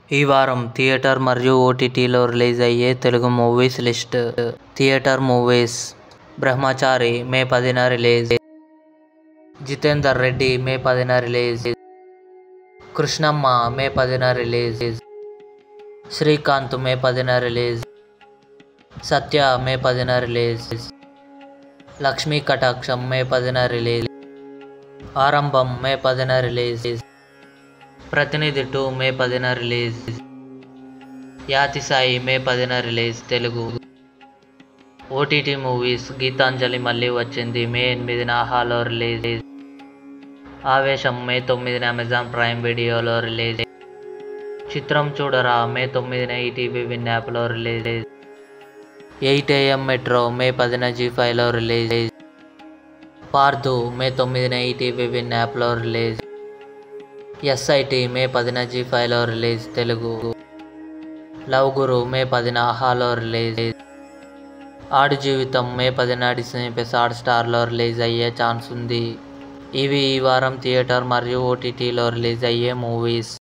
ఈ వారం థియేటర్ మరియు ఓటీటీలో రిలీజ్ అయ్యే Telugu movies list. Theatre movies: బ్రహ్మచారి మే 10న రిలీజ్. జితేందర్ రెడ్డి మే 10న రిలీజ్. కృష్ణమ్మ మే 10న రిలీజ్. శ్రీకాంత్ మే 10న రిలీజ్. సత్య మే 10న రిలీజ్. లక్ష్మీ కటాక్షం మే 10న రిలీజ్. ఆరంభం మే 10న రిలీజ్. ప్రతినిధి 2 మే 10న రిలీజ్. యాతిసాయి మే 10న release Telugu. OTT movies: Geethanjali Malli Vachindi May 8న హాలో రిలీజ్. ఆవేశం మే 9న అమెజాన్ ప్రైమ్ వీడియోలో రిలీజ్. చిత్రం చూడరా మే 9న ఈటీవీ విన్ యాప్లో రిలీజ్. 8am మెట్రో మే 10న జీ5లో రిలీజ్. పార్థు మే 9న ఈటీవీ విన్ యాప్లో రిలీజ్. ఎస్ఐటి మే 10న జీ5లో release Telugu. Love Guru May 10న హాలో రిలీజ్. ఆడు జీవితం మే 10న డిస్నీ ప్లస్ హాట్స్టార్లో రిలీజ్ అయ్యే ఛాన్స్ ఉంది. ఇవి ఈ వారం థియేటర్ మరియు ఓటీటీలో రిలీజ్ అయ్యే మూవీస్.